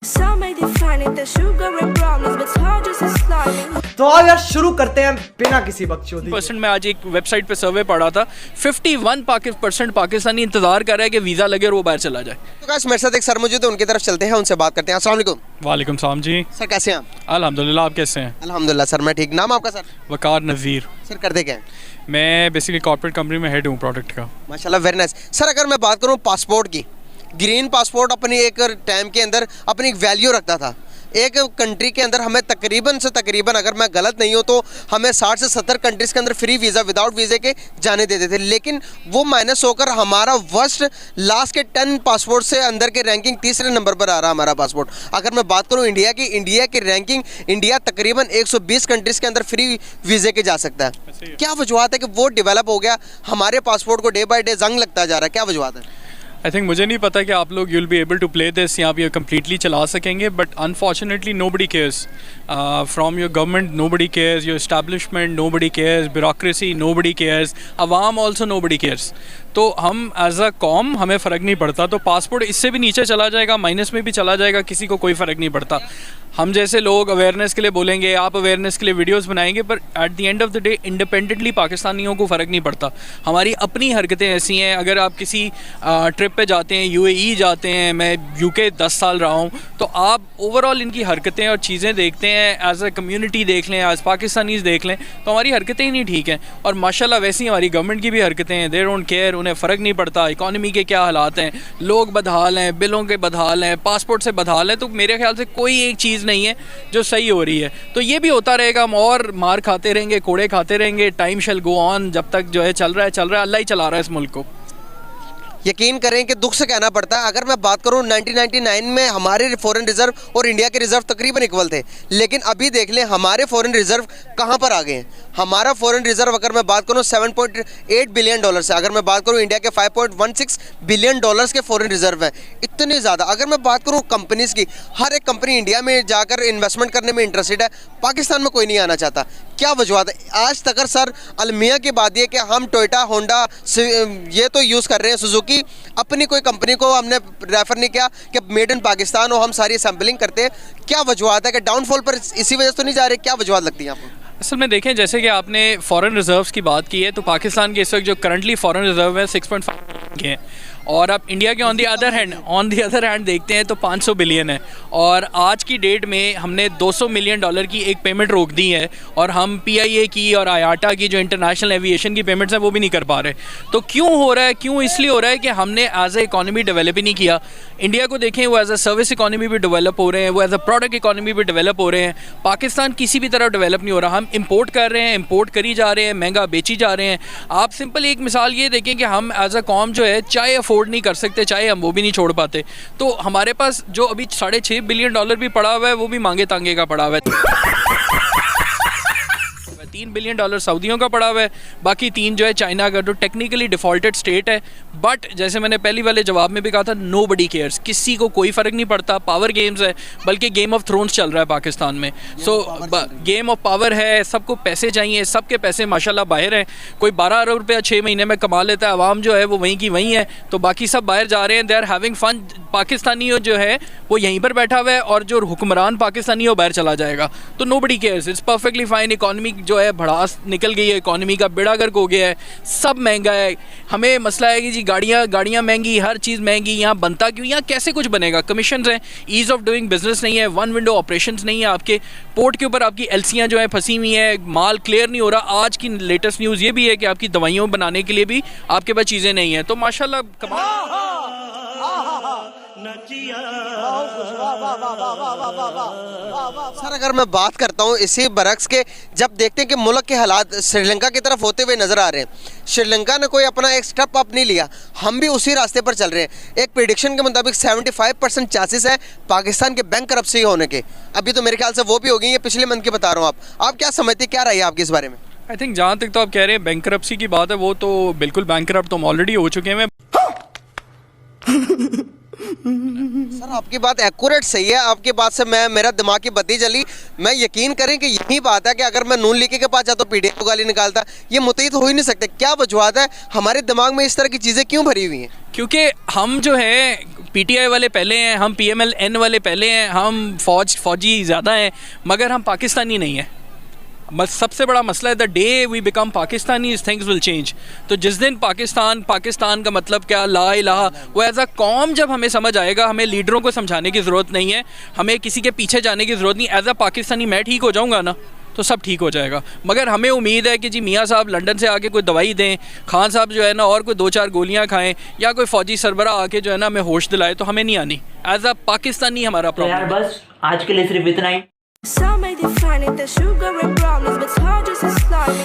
तो आओ यार शुरू करते हैं बिना किसी बकचोदी % मैं आज एक वेबसाइट पे सर्वे पढ़ा था 51% पाकिस्तानी इंतजार कर रहा है कि वीज़ा लगे और वो बाहर चला जाए। तो गाइस मेरे साथ एक सर मौजूद है, उनकी तरफ चलते हैं, उनसे बात करते हैं। अस्सलाम वालेकुम। वालेकुम सलाम जी। सर कैसे हैं आप? अल्हम्दुलिल्लाह, आप कैसे हैं? अल्हम्दुलिल्लाह सर मैं ठीक। नाम आपका सर? वकार नज़ीर। सर करते क्या हैं? मैं बेसिकली कॉर्पोरेट कंपनी में हेड हूँ प्रोडक्ट का। माशाल्लाह वेरी नाइस। सर अगर मैं बात करूँ पासपोर्ट की, ग्रीन पासपोर्ट अपनी एक टाइम के अंदर अपनी एक वैल्यू रखता था। एक कंट्री के अंदर हमें तकरीबन से तकरीबन, अगर मैं गलत नहीं हूँ तो हमें 60 से 70 कंट्रीज़ के अंदर फ्री वीज़ा विदाउट वीज़े के जाने देते थे, लेकिन वो माइनस होकर हमारा वर्स्ट लास्ट के 10 पासपोर्ट से अंदर के रैंकिंग तीसरे नंबर पर आ रहा हमारा पासपोर्ट। अगर मैं बात करूँ इंडिया की रैंकिंग, इंडिया तकरीबन 120 कंट्रीज़ के अंदर फ्री वीज़े के जा सकता है। क्या वजूहत है कि वो डेवलप हो गया, हमारे पासपोर्ट को डे बाई डे जंग लगता जा रहा है? क्या वजूहत है? आई थिंक मुझे नहीं पता कि आप लोग you'll be able to play this या आप ये कम्प्लीटली चला सकेंगे, but unfortunately nobody cares from your government, nobody cares your establishment, nobody cares bureaucracy, nobody cares अवाम ऑल्सो नोबडी केयर्स। तो हम एज अ कॉम हमें फ़र्क नहीं पड़ता, तो पासपोर्ट इससे भी नीचे चला जाएगा, माइनस में भी चला जाएगा, किसी को कोई फ़र्क नहीं पड़ता। हम जैसे लोग अवेयरनेस के लिए बोलेंगे, आप अवेयरनेस के लिए वीडियोस बनाएंगे, पर at the end of the day independently पाकिस्तानियों को फ़र्क नहीं पड़ता। हमारी अपनी हरकतें ऐसी हैं, अगर आप किसी ट्रिप पे जाते हैं, UAE जाते हैं, मैं UK 10 साल रहा हूँ, तो आप ओवरऑल इनकी हरकतें और चीज़ें देखते हैं, एज अ कम्यूनिटी देख लें, एज पाकिस्तानीज़ देख लें, तो हमारी हरकतें ही नहीं ठीक हैं। और माशाल्लाह वैसी हमारी गवर्नमेंट की भी हरकतें हैं, दे डोंट केयर, उन्हें फ़र्क नहीं पड़ता इकॉनमी के क्या हालात हैं, लोग बदहाल हैं, बिलों के बदहाल हैं, पासपोर्ट से बदहाल हैं। तो मेरे ख्याल से कोई एक चीज़ नहीं है जो सही हो रही है। तो ये भी होता रहेगा, हम और मार खाते रहेंगे, कोड़े खाते रहेंगे, टाइम शैल गो ऑन, जब तक जो है चल रहा है, अल्लाह ही चला रहा है इस मुल्क को। यकीन करें कि दुख से कहना पड़ता है, अगर मैं बात करूं 1999 में हमारे फॉरेन रिजर्व और इंडिया के रिजर्व तकरीबन इक्वल थे, लेकिन अभी देख लें हमारे फॉरेन रिजर्व कहां पर आ गए हैं। हमारा फॉरेन रिजर्व अगर मैं बात करूं 7.8 बिलियन डॉलर से, अगर मैं बात करूं इंडिया के 5.16 बिलियन डॉलर्स के फॉरेन रिजर्व हैं, इतने ज़्यादा। अगर मैं बात करूँ कंपनीज़ की, हर एक कंपनी इंडिया में जाकर इन्वेस्टमेंट करने में इंटरेस्टेड है, पाकिस्तान में कोई नहीं आना चाहता। क्या वजूहत है? आज तक सर अलमिया की बात यह कि हम टोयोटा, होंडा ये तो यूज़ कर रहे हैं, सुजुकी, अपनी कोई कंपनी को हमने रेफर नहीं किया कि मेड इन पाकिस्तान हो, हम सारी सैम्पलिंग करते हैं। क्या वजूहत है कि डाउनफॉल पर इसी वजह से तो नहीं जा रहे? क्या वजूहत लगती है आपको? असल में देखें, जैसे कि आपने फॉरेन रिजर्व्स की बात की है, तो पाकिस्तान के इस वक्त जो करंटली फॉरेन रिजर्व है 6.5 के हैं, और आप इंडिया के ऑन दी अदर हैंड देखते हैं तो 500 बिलियन है। और आज की डेट में हमने $200 मिलियन की एक पेमेंट रोक दी है, और हम PIA की और IATA की जो इंटरनेशनल एविएशन की पेमेंट्स हैं वो भी नहीं कर पा रहे। तो क्यों हो रहा है? क्यों? इसलिए हो रहा है कि हमने एज ए इकॉनमी डेवलप ही नहीं किया। इंडिया को देखें, वो एज अ सर्विस इकॉनमी भी डेवलप हो रहे हैं, वो एज अ प्रोडक्ट इकॉनमी भी डेवलप हो रहे हैं। पाकिस्तान किसी भी तरह डेवलप नहीं हो रहा। हम इंपोर्ट कर रहे हैं, इंपोर्ट करी जा रहे हैं, महंगा बेची जा रहे हैं। आप सिंपल एक मिसाल ये देखें कि हम एज अ कॉम जो है चाय अफोर्ड नहीं कर सकते, चाहे हम वो भी नहीं छोड़ पाते। तो हमारे पास जो अभी $6.5 बिलियन भी पड़ा हुआ है, वो भी मांगे तांगे का पड़ा हुआ है। $3 बिलियन सऊदियों का पड़ा हुआ है, बाकी 3 जो है चाइना का, जो टेक्निकली डिफॉल्टेड स्टेट है। बट जैसे मैंने पहली वाले जवाब में भी कहा था, नोबडी केयर्स, किसी को कोई फ़र्क नहीं पड़ता। पावर गेम्स है, बल्कि गेम ऑफ थ्रोन्स चल रहा है पाकिस्तान में। सो गेम ऑफ पावर है, सबको पैसे चाहिए, सबके पैसे माशाल्लाह बाहर हैं। कोई 12 अरब रुपया 6 महीने में कमा लेता है, आवाम जो है वो वहीं की वहीं है, तो बाकी सब बाहर जा रहे हैं, they are having fun. Pakistani जो है वो यहीं पर बैठा हुआ है, और जो हुक्मरान पाकिस्तानी है वो बाहर चला जाएगा। तो nobody cares, it's perfectly fine. Economy जो है भड़ास निकल गई है, इकॉनमी का बेड़ा गर्क हो गया है, सब महंगा है। हमें मसला है कि जी गाड़ियाँ महंगी, हर चीज़ महंगी, यहाँ बनता क्यों? यहाँ कैसे कुछ बनेगा? कमीशन हैं, ईज़ ऑफ डूइंग बिजनेस नहीं है, वन विंडो ऑपरेशंस नहीं है, आपके पोर्ट के ऊपर आपकी LCयाँ जो हैं फंसी हुई हैं, माल क्लियर नहीं हो रहा। आज की लेटेस्ट न्यूज़ ये भी है कि आपकी दवाइयों बनाने के लिए भी आपके पास चीज़ें नहीं हैं। तो माशाल्लाह सर अगर मैं बात करता हूँ इसी बरक्स के, जब देखते हैं कि मुल्क के हालात श्रीलंका की तरफ होते हुए नज़र आ रहे हैं, श्रीलंका ने कोई अपना एक स्टेप अप नहीं लिया, हम भी उसी रास्ते पर चल रहे हैं। एक प्रेडिक्शन के मुताबिक 75% चांसेस है पाकिस्तान के बैंक करप्सी होने के। अभी तो मेरे ख्याल से वो भी हो गई है, पिछले मंथ की बता रहा हूँ। आप क्या समझते, क्या रही है आपकी इस बारे में? आई थिंक जहाँ तक तो आप कह रहे हैं बैंक करप्सी की बात है, वो तो बिल्कुल बैंक करप्ट तो हम ऑलरेडी हो चुके हैं। सर आपकी बात एक्यूरेट सही है, आपकी बात से मेरा दिमाग की बत्ती जली। मैं यकीन करें कि यही बात है कि अगर मैं नून लीके के पास जाता तो PDF को गाली निकालता, ये मुतय्यद हो ही नहीं सकते। क्या वजूहत है, हमारे दिमाग में इस तरह की चीज़ें क्यों भरी हुई हैं? क्योंकि हम जो है PTI वाले पहले हैं, हम PMLN वाले पहले हैं, हम फौजी ज़्यादा हैं, मगर हम पाकिस्तानी नहीं हैं। बस सबसे बड़ा मसला है the day we become Pakistani things will change. तो जिस दिन पाकिस्तान का मतलब क्या, ला इलाहा, वो एज अ कौम जब हमें समझ आएगा, हमें लीडरों को समझाने की ज़रूरत नहीं है, हमें किसी के पीछे जाने की ज़रूरत नहीं। एज अ पाकिस्तानी मैं ठीक हो जाऊँगा ना तो सब ठीक हो जाएगा। मगर हमें उम्मीद है कि जी मियाँ साहब लंदन से आके कोई दवाई दें, खान साहब जो है ना और कोई 2-4 गोलियाँ खाएं, या कोई फ़ौजी सरबरा आके जो है ना हमें होश दिलाए, तो हमें नहीं आनी। एज अ पाकिस्तानी हमारा तो यार प्रॉब्लम। बस आज के लिए सिर्फ इतना ही। Some may define it, the sugar and problems, but it's hard just as slide.